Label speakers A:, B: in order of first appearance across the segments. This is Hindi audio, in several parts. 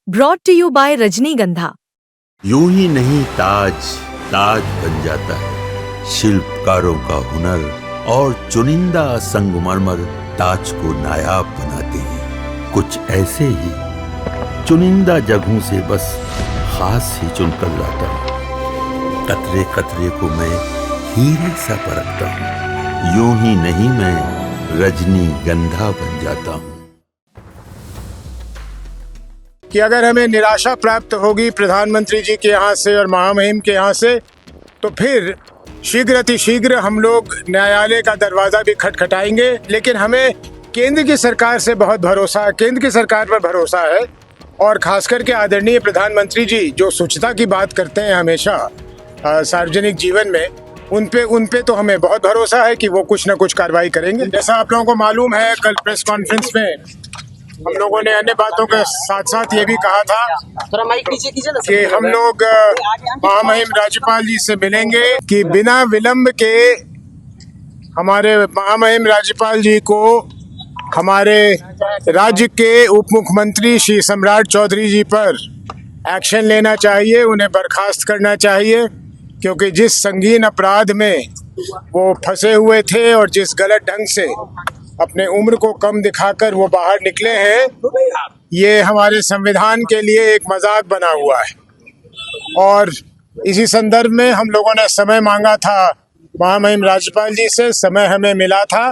A: ब्रॉट टू यू बाय रजनीगंधा।
B: यूं ही नहीं ताज ताज बन जाता है, शिल्पकारों का हुनर और चुनिंदा संगमरमर ताज को नायाब बनाते हैं। कुछ ऐसे ही चुनिंदा जगहों से बस खास ही चुनकर लाता हूँ। कतरे कतरे को मैं हीरे सा परखता हूँ। यूं ही नहीं मैं रजनीगंधा बन जाता हूँ।
C: कि अगर हमें निराशा प्राप्त होगी प्रधानमंत्री जी के यहाँ से और महामहिम के यहाँ से, तो फिर शीघ्र अतिशीघ्र हम लोग न्यायालय का दरवाजा भी खटखटाएंगे। लेकिन हमें केंद्र की सरकार से बहुत भरोसा है, केंद्र की सरकार पर भरोसा है, और खास करके आदरणीय प्रधानमंत्री जी जो स्वच्छता की बात करते हैं हमेशा सार्वजनिक जीवन में, उन पे तो हमें बहुत भरोसा है कि वो कुछ न कुछ कार्रवाई करेंगे। जैसा आप लोगों को मालूम है, कल प्रेस कॉन्फ्रेंस में हम लोगों ने अन्य बातों के साथ साथ ये भी कहा था कि हम लोग महामहिम राज्यपाल जी से मिलेंगे, कि बिना विलंब के हमारे महामहिम राज्यपाल जी को हमारे राज्य के उप मुख्यमंत्री श्री सम्राट चौधरी जी पर एक्शन लेना चाहिए, उन्हें बर्खास्त करना चाहिए, क्योंकि जिस संगीन अपराध में वो फंसे हुए थे और जिस गलत ढंग से अपने उम्र को कम दिखाकर वो बाहर निकले हैं, ये हमारे संविधान के लिए एक मजाक बना हुआ है। और इसी संदर्भ में हम लोगों ने समय मांगा था महामहिम राज्यपाल जी से, समय हमें मिला था,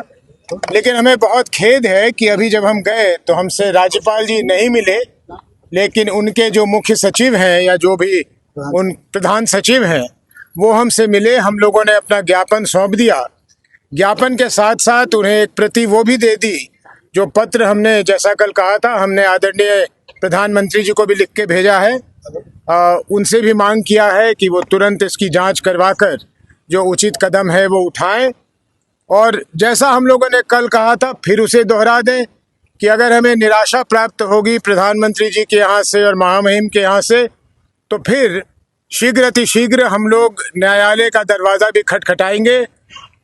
C: लेकिन हमें बहुत खेद है कि अभी जब हम गए तो हमसे राज्यपाल जी नहीं मिले, लेकिन उनके जो मुख्य सचिव हैं या जो भी उन प्रधान सचिव हैं वो हमसे मिले। हम लोगों ने अपना ज्ञापन सौंप दिया। ज्ञापन के साथ साथ उन्हें एक प्रति वो भी दे दी जो पत्र हमने, जैसा कल कहा था, हमने आदरणीय प्रधानमंत्री जी को भी लिख के भेजा है। उनसे भी मांग किया है कि वो तुरंत इसकी जांच करवाकर जो उचित कदम है वो उठाएं। और जैसा हम लोगों ने कल कहा था, फिर उसे दोहरा दें कि अगर हमें निराशा प्राप्त होगी प्रधानमंत्री जी के यहाँ से और महामहिम के यहाँ से, तो फिर शीघ्र अतिशीघ्र हम लोग न्यायालय का दरवाजा भी खटखटाएंगे,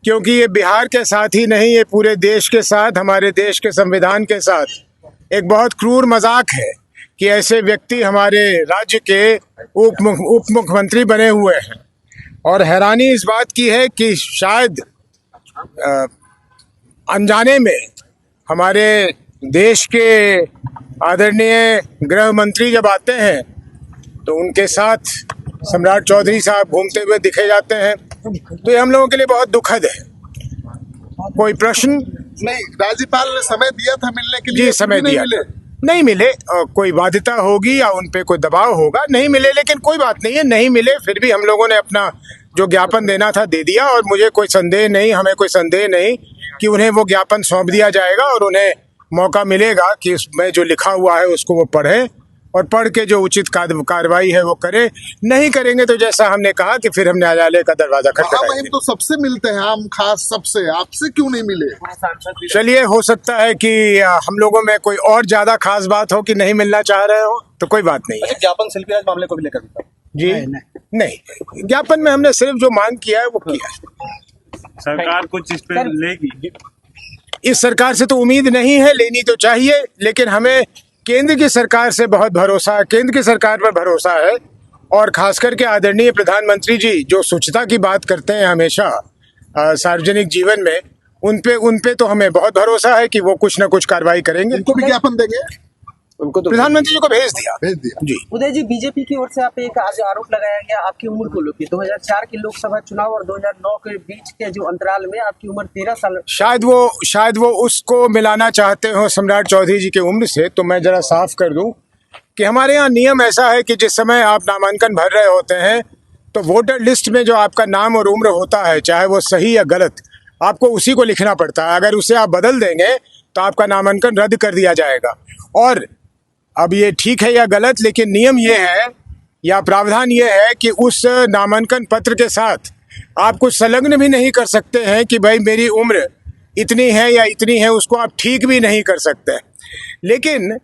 C: क्योंकि ये बिहार के साथ ही नहीं, ये पूरे देश के साथ, हमारे देश के संविधान के साथ एक बहुत क्रूर मजाक है कि ऐसे व्यक्ति हमारे राज्य के उप मुख्यमंत्री बने हुए हैं। और हैरानी इस बात की है कि शायद अनजाने में हमारे देश के आदरणीय गृह मंत्री जब आते हैं तो उनके साथ सम्राट चौधरी साहब घूमते हुए दिखे जाते हैं, तो ये हम लोगों के लिए बहुत दुखद है। कोई प्रश्न?
D: नहीं, राज्यपाल ने समय दिया था मिलने के लिए।
C: जी, समय दिया, नहीं मिले। कोई बाध्यता होगी या उन पे कोई दबाव होगा, नहीं मिले, लेकिन कोई बात नहीं है, नहीं मिले फिर भी हम लोगों ने अपना जो ज्ञापन देना था दे दिया। और मुझे कोई संदेह नहीं, हमें कोई संदेह नहीं कि उन्हें वो ज्ञापन सौंप दिया जाएगा और उन्हें मौका मिलेगा कि उसमें जो लिखा हुआ है उसको वो पढ़े और पढ़ के जो उचित कार्रवाई है वो करे। नहीं करेंगे तो जैसा हमने कहा कि फिर हम न्यायालय का दरवाजा खटखटाएंगे।
D: तो सबसे मिलते हैं हम, खास सबसे, आपसे क्यों नहीं मिले?
C: चलिए, हो सकता है कि हम लोगों में कोई और ज्यादा खास बात हो कि नहीं मिलना चाह रहे हो, तो कोई बात नहीं है।
E: ज्ञापन शिल्पीराज मामले को भी लेकर
C: जी नहीं, ज्ञापन में हमने सिर्फ जो मांग किया है वो किया है।
F: सरकार कुछ इस पे लेगी?
C: इस सरकार से तो उम्मीद नहीं है, लेनी तो चाहिए, लेकिन हमें केंद्र की सरकार से बहुत भरोसा है, केंद्र की सरकार पर भरोसा है। और खास करके आदरणीय प्रधानमंत्री जी जो स्वच्छता की बात करते हैं हमेशा सार्वजनिक जीवन में, उन पे तो हमें बहुत भरोसा है कि वो कुछ न कुछ कार्रवाई करेंगे।
D: उनको भी ज्ञापन देंगे?
C: उनको तो प्रधानमंत्री जी को भेज दिया जी।
E: उदय जी, बीजेपी की ओर से आप एक आज आरोप लगाया गया आपकी उम्र को लेकर। 2004 के लोकसभा चुनाव और 2009 के बीच के जो अंतराल में आपकी उम्र 13 साल।
C: शायद वो उसको मिलाना चाहते हो सम्राट चौधरी जी की उम्र से। तो मैं जरा साफ कर दूं कि हमारे यहाँ नियम ऐसा है कि जिस समय आप नामांकन भर रहे होते हैं तो वोटर लिस्ट में जो आपका नाम और उम्र होता है, चाहे वो सही या गलत, आपको उसी को लिखना पड़ता है। अगर उसे आप बदल देंगे तो आपका नामांकन रद्द कर दिया जाएगा। और अब ये ठीक है या गलत, लेकिन नियम ये है या प्रावधान ये है कि उस नामांकन पत्र के साथ आप कुछ संलग्न भी नहीं कर सकते हैं कि भाई मेरी उम्र इतनी है या इतनी है, उसको आप ठीक भी नहीं कर सकते। लेकिन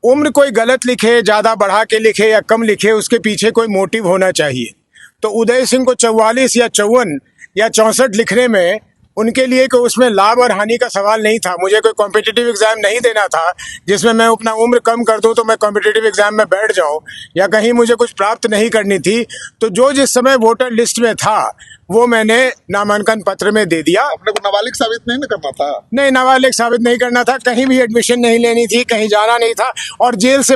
C: उम्र कोई गलत लिखे, ज़्यादा बढ़ा के लिखे या कम लिखे, उसके पीछे कोई मोटिव होना चाहिए। तो उदय सिंह को 44 या 54 या 64 लिखने में उनके लिए कोई उसमें लाभ और हानि का सवाल नहीं था। मुझे कोई कॉम्पिटिटिव एग्जाम नहीं देना था जिसमें मैं अपना उम्र कम कर दूं तो मैं कॉम्पिटिटिव एग्जाम में बैठ जाऊं, या कहीं मुझे कुछ प्राप्त नहीं करनी थी। तो जो जिस समय वोटर लिस्ट में था वो मैंने नामांकन पत्र में दे दिया।
D: अपने को नाबालिग साबित नहीं ना करना था।
C: नहीं, नाबालिग साबित नहीं करना था, कहीं भी एडमिशन नहीं लेनी थी, कहीं जाना नहीं था, और जेल से